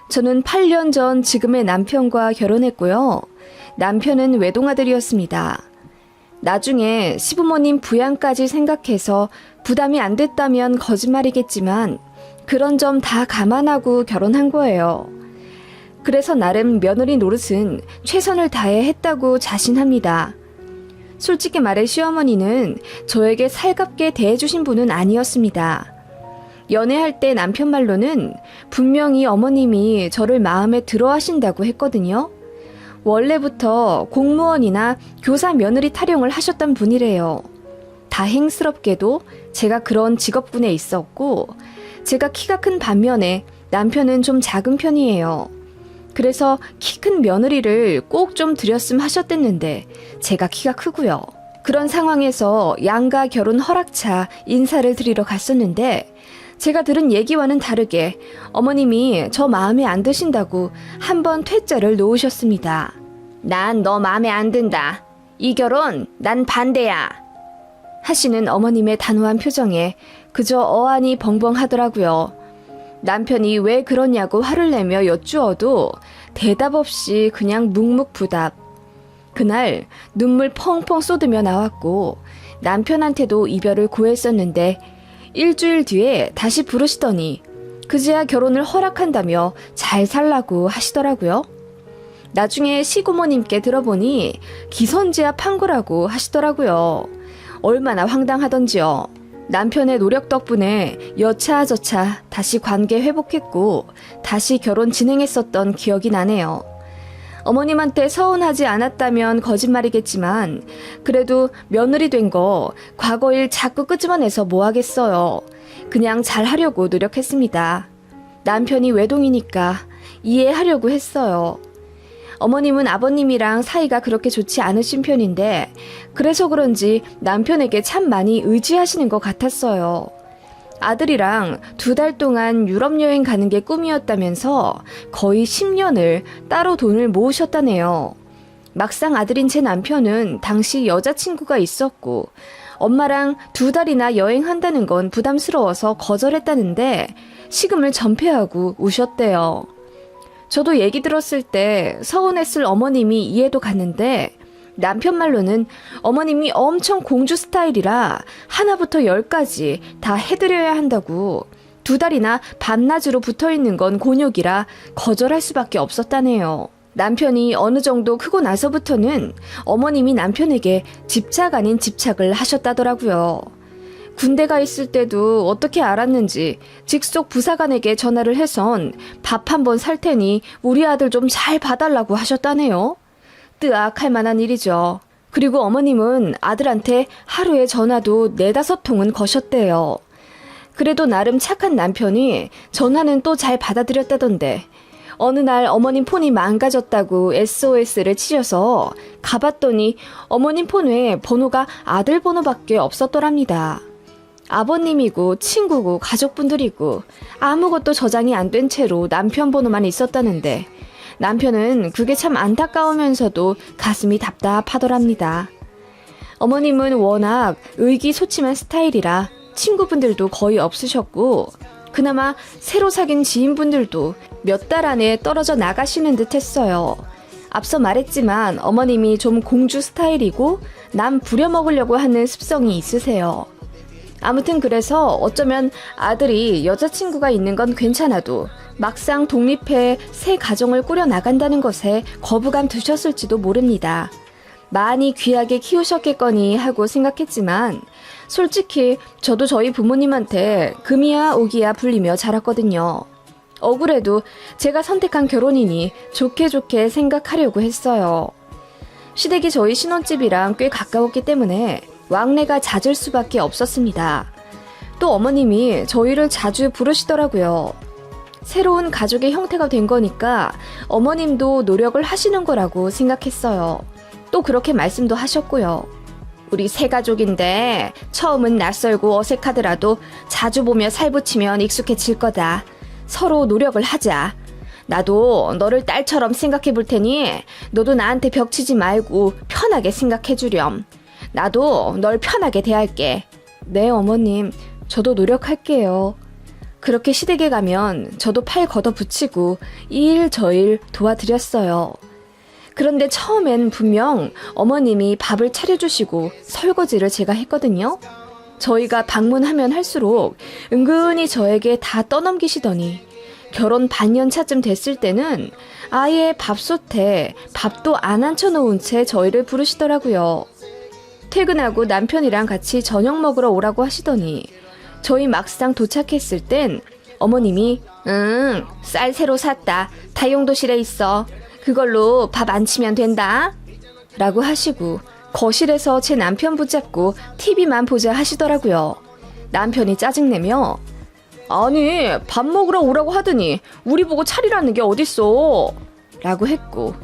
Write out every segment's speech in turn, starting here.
저는 8년 전 지금의 남편과 결혼했고요. 남편은 외동아들이었습니다. 나중에 시부모님 부양까지 생각해서 부담이 안 됐다면 거짓말이겠지만 그런 점 다 감안하고 결혼한 거예요. 그래서 나름 며느리 노릇은 최선을 다해 했다고 자신합니다. 솔직히 말해 시어머니는 저에게 살갑게 대해주신 분은 아니었습니다. 연애할 때 남편 말로는 분명히 어머님이 저를 마음에 들어 하신다고 했거든요. 원래부터 공무원이나 교사 며느리 타령을 하셨던 분이래요. 다행스럽게도 제가 그런 직업군에 있었고 제가 키가 큰 반면에 남편은 좀 작은 편이에요. 그래서 키 큰 며느리를 꼭 좀 드렸음 하셨댔는데 제가 키가 크고요. 그런 상황에서 양가 결혼 허락차 인사를 드리러 갔었는데 제가 들은 얘기와는 다르게 어머님이 저 마음에 안 드신다고 한번 퇴짜를 놓으셨습니다. 난 너 마음에 안 든다. 이 결혼 난 반대야. 하시는 어머님의 단호한 표정에 그저 어안이 벙벙하더라고요. 남편이 왜 그러냐고 화를 내며 여쭈어도 대답 없이 그냥 묵묵부답. 그날 눈물 펑펑 쏟으며 나왔고 남편한테도 이별을 고했었는데 일주일 뒤에 다시 부르시더니 그제야 결혼을 허락한다며 잘 살라고 하시더라고요. 나중에 시고모님께 들어보니 기선제압 한 거라고 하시더라고요. 얼마나 황당하던지요. 남편의 노력 덕분에 여차저차 다시 관계 회복했고 다시 결혼 진행했었던 기억이 나네요. 어머님한테 서운하지 않았다면 거짓말이겠지만 그래도 며느리 된 거 과거 일 자꾸 끄집어내서 뭐 하겠어요. 그냥 잘하려고 노력했습니다. 남편이 외동이니까 이해하려고 했어요. 어머님은 아버님이랑 사이가 그렇게 좋지 않으신 편인데 그래서 그런지 남편에게 참 많이 의지하시는 것 같았어요. 아들이랑 2달 동안 유럽 여행 가는 게 꿈이었다면서 거의 10년을 따로 돈을 모으셨다네요. 막상 아들인 제 남편은 당시 여자친구가 있었고 엄마랑 2달이나 여행한다는 건 부담스러워서 거절했다는데 식음을 전폐하고 우셨대요. 저도 얘기 들었을 때 서운했을 어머님이 이해도 갔는데 남편 말로는 어머님이 엄청 공주 스타일이라 하나부터 10까지 다 해드려야 한다고 2달이나 밤낮으로 붙어있는 건 곤욕이라 거절할 수밖에 없었다네요. 남편이 어느 정도 크고 나서부터는 어머님이 남편에게 집착 아닌 집착을 하셨다더라고요. 군대가 있을 때도 어떻게 알았는지 직속 부사관에게 전화를 해선 밥 한 번 살 테니 우리 아들 좀 잘 봐달라고 하셨다네요. 뜨악할 만한 일이죠. 그리고 어머님은 아들한테 하루에 전화도 4-5통은 거셨대요. 그래도 나름 착한 남편이 전화는 또 잘 받아들였다던데 어느 날 어머님 폰이 망가졌다고 SOS를 치셔서 가봤더니 어머님 폰에 번호가 아들 번호밖에 없었더랍니다. 아버님이고 친구고 가족분들이고 아무것도 저장이 안 된 채로 남편 번호만 있었다는데 남편은 그게 참 안타까우면서도 가슴이 답답하더랍니다. 어머님은 워낙 의기소침한 스타일이라 친구분들도 거의 없으셨고 그나마 새로 사귄 지인분들도 몇 달 안에 떨어져 나가시는 듯 했어요. 앞서 말했지만 어머님이 좀 공주 스타일이고 남 부려먹으려고 하는 습성이 있으세요. 아무튼 그래서 어쩌면 아들이 여자친구가 있는 건 괜찮아도 막상 독립해 새 가정을 꾸려나간다는 것에 거부감 드셨을지도 모릅니다. 많이 귀하게 키우셨겠거니 하고 생각했지만 솔직히 저도 저희 부모님한테 금이야 오기야 불리며 자랐거든요. 억울해도 제가 선택한 결혼이니 좋게 좋게 생각하려고 했어요. 시댁이 저희 신혼집이랑 꽤 가까웠기 때문에 왕래가 잦을 수밖에 없었습니다. 또 어머님이 저희를 자주 부르시더라고요. 새로운 가족의 형태가 된 거니까 어머님도 노력을 하시는 거라고 생각했어요. 또 그렇게 말씀도 하셨고요. 우리 새 가족인데 처음은 낯설고 어색하더라도 자주 보며 살붙이면 익숙해질 거다. 서로 노력을 하자. 나도 너를 딸처럼 생각해 볼 테니 너도 나한테 벽치지 말고 편하게 생각해 주렴. 나도 널 편하게 대할게. 네, 어머님. 저도 노력할게요. 그렇게 시댁에 가면 저도 팔 걷어붙이고 이 일 저 일 도와드렸어요. 그런데 처음엔 분명 어머님이 밥을 차려주시고 설거지를 제가 했거든요. 저희가 방문하면 할수록 은근히 저에게 다 떠넘기시더니 결혼 반년 차쯤 됐을 때는 아예 밥솥에 밥도 안 앉혀놓은 채 저희를 부르시더라고요. 퇴근하고 남편이랑 같이 저녁 먹으러 오라고 하시더니 저희 막상 도착했을 땐 어머님이 쌀 새로 샀다. 다용도실에 있어. 그걸로 밥 안 치면 된다. 라고 하시고 거실에서 제 남편 붙잡고 TV만 보자 하시더라고요. 남편이 짜증내며 아니 밥 먹으러 오라고 하더니 우리 보고 차리라는 게 어딨어 라고 했고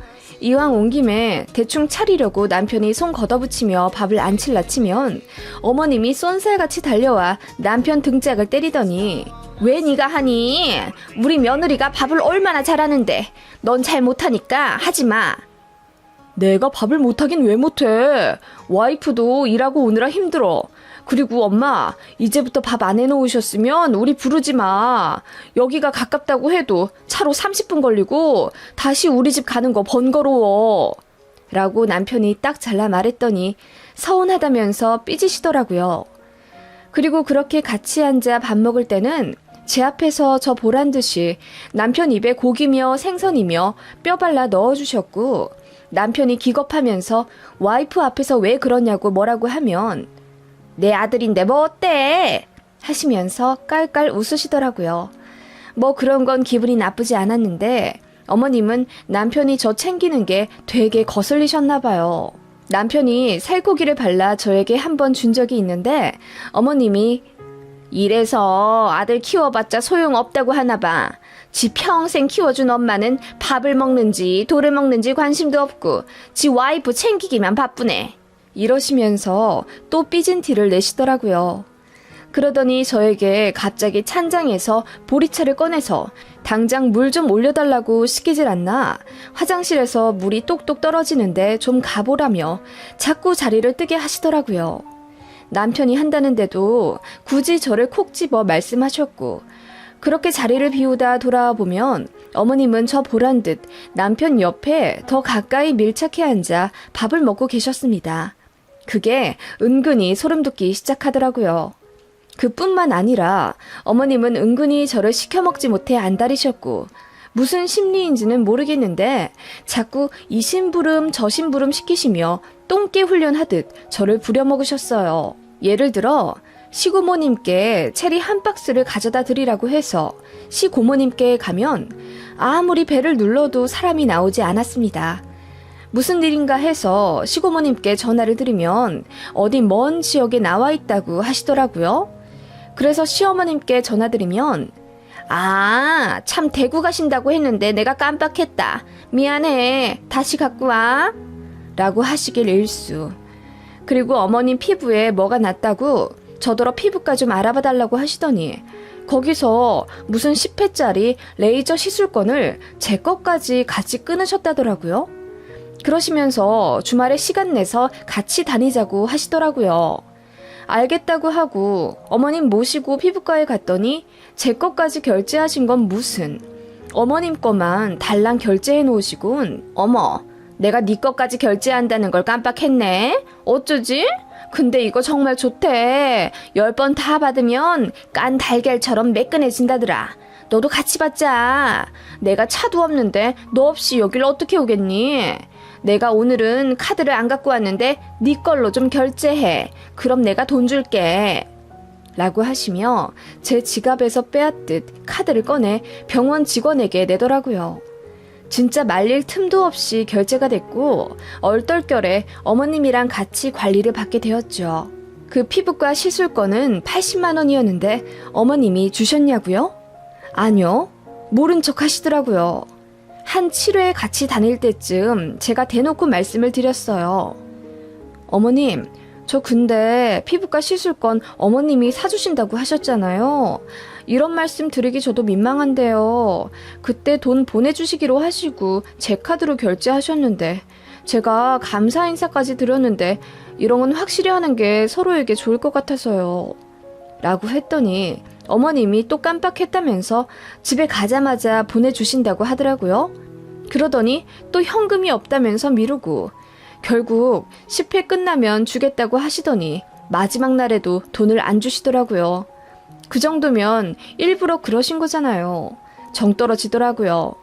이왕 온 김에 대충 차리려고 남편이 손 걷어붙이며 밥을 안 칠라 치면 어머님이 쏜살같이 달려와 남편 등짝을 때리더니 왜 네가 하니? 우리 며느리가 밥을 얼마나 잘하는데 넌 잘 못하니까 하지마. 내가 밥을 못하긴 왜 못해? 와이프도 일하고 오느라 힘들어. 그리고 엄마 이제부터 밥 안 해놓으셨으면 우리 부르지 마. 여기가 가깝다고 해도 차로 30분 걸리고 다시 우리 집 가는 거 번거로워. 라고 남편이 딱 잘라 말했더니 서운하다면서 삐지시더라고요. 그리고 그렇게 같이 앉아 밥 먹을 때는 제 앞에서 저 보란 듯이 남편 입에 고기며 생선이며 뼈 발라 넣어주셨고 남편이 기겁하면서 와이프 앞에서 왜 그러냐고 뭐라고 하면 내 아들인데 뭐 어때? 하시면서 깔깔 웃으시더라고요. 뭐 그런 건 기분이 나쁘지 않았는데 어머님은 남편이 저 챙기는 게 되게 거슬리셨나 봐요. 남편이 살코기를 발라 저에게 한 번 준 적이 있는데 어머님이 이래서 아들 키워봤자 소용없다고 하나 봐. 지 평생 키워준 엄마는 밥을 먹는지 돌을 먹는지 관심도 없고 지 와이프 챙기기만 바쁘네. 이러시면서 또 삐진 티를 내시더라고요. 그러더니 저에게 갑자기 찬장에서 보리차를 꺼내서 당장 물 좀 올려달라고 시키질 않나 화장실에서 물이 똑똑 떨어지는데 좀 가보라며 자꾸 자리를 뜨게 하시더라고요. 남편이 한다는데도 굳이 저를 콕 집어 말씀하셨고 그렇게 자리를 비우다 돌아보면 어머님은 저 보란 듯 남편 옆에 더 가까이 밀착해 앉아 밥을 먹고 계셨습니다. 그게 은근히 소름 돋기 시작하더라고요. 그뿐만 아니라 어머님은 은근히 저를 시켜먹지 못해 안달이셨고 무슨 심리인지는 모르겠는데 자꾸 이 심부름 저 심부름 시키시며 똥개 훈련하듯 저를 부려먹으셨어요. 예를 들어 시고모님께 체리 한 박스를 가져다 드리라고 해서 시고모님께 가면 아무리 배를 눌러도 사람이 나오지 않았습니다. 무슨 일인가 해서 시고모님께 전화를 드리면 어디 먼 지역에 나와 있다고 하시더라고요. 그래서 시어머님께 전화드리면 참 대구 가신다고 했는데 내가 깜빡했다. 미안해. 다시 갖고 와. 라고 하시길 일수. 그리고 어머님 피부에 뭐가 났다고 저더러 피부과 좀 알아봐 달라고 하시더니 거기서 무슨 10회짜리 레이저 시술권을 제 것까지 같이 끊으셨다더라고요. 그러시면서 주말에 시간 내서 같이 다니자고 하시더라고요. 알겠다고 하고 어머님 모시고 피부과에 갔더니 제 것까지 결제하신 건 무슨 어머님 거만 달랑 결제해 놓으시곤 어머 내가 네 것까지 결제한다는 걸 깜빡했네. 어쩌지? 근데 이거 정말 좋대. 10번 다 받으면 깐 달걀처럼 매끈해진다더라. 너도 같이 받자. 내가 차도 없는데 너 없이 여길 어떻게 오겠니? 내가 오늘은 카드를 안 갖고 왔는데 네 걸로 좀 결제해. 그럼 내가 돈 줄게. 라고 하시며 제 지갑에서 빼앗듯 카드를 꺼내 병원 직원에게 내더라고요. 진짜 말릴 틈도 없이 결제가 됐고 얼떨결에 어머님이랑 같이 관리를 받게 되었죠. 그 피부과 시술권은 80만 원이었는데 어머님이 주셨냐고요? 아니요. 모른 척 하시더라고요. 한 7회 같이 다닐 때쯤 제가 대놓고 말씀을 드렸어요. 어머님, 저 근데 피부과 시술권 어머님이 사주신다고 하셨잖아요. 이런 말씀 드리기 저도 민망한데요. 그때 돈 보내주시기로 하시고 제 카드로 결제하셨는데 제가 감사 인사까지 드렸는데 이런 건 확실히 하는 게 서로에게 좋을 것 같아서요. 라고 했더니 어머님이 또 깜빡했다면서 집에 가자마자 보내주신다고 하더라고요. 그러더니 또 현금이 없다면서 미루고 결국 10회 끝나면 주겠다고 하시더니 마지막 날에도 돈을 안 주시더라고요. 그 정도면 일부러 그러신 거잖아요. 정 떨어지더라고요.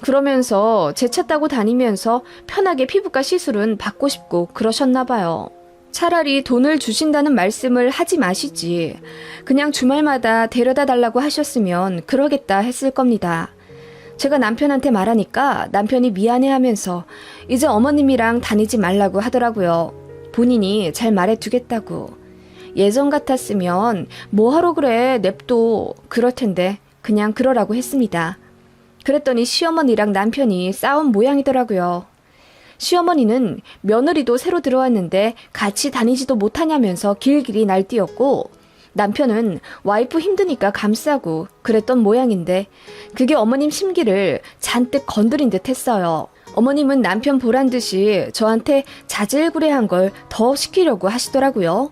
그러면서 제 차 타고 다니면서 편하게 피부과 시술은 받고 싶고 그러셨나 봐요. 차라리 돈을 주신다는 말씀을 하지 마시지. 그냥 주말마다 데려다 달라고 하셨으면 그러겠다 했을 겁니다. 제가 남편한테 말하니까 남편이 미안해하면서 이제 어머님이랑 다니지 말라고 하더라고요. 본인이 잘 말해두겠다고. 예전 같았으면 뭐하러 그래 냅둬 그럴 텐데 그냥 그러라고 했습니다. 그랬더니 시어머니랑 남편이 싸운 모양이더라고요. 시어머니는 며느리도 새로 들어왔는데 같이 다니지도 못하냐면서 길길이 날뛰었고 남편은 와이프 힘드니까 감싸고 그랬던 모양인데 그게 어머님 심기를 잔뜩 건드린 듯 했어요. 어머님은 남편 보란 듯이 저한테 자질구레한 걸 더 시키려고 하시더라고요.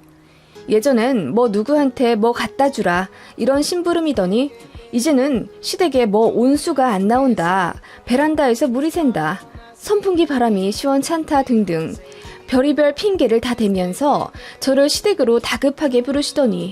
예전엔 뭐 누구한테 뭐 갖다 주라 이런 심부름이더니 이제는 시댁에 뭐 온수가 안 나온다, 베란다에서 물이 샌다, 선풍기 바람이 시원찮다 등등 별의별 핑계를 다 대면서 저를 시댁으로 다급하게 부르시더니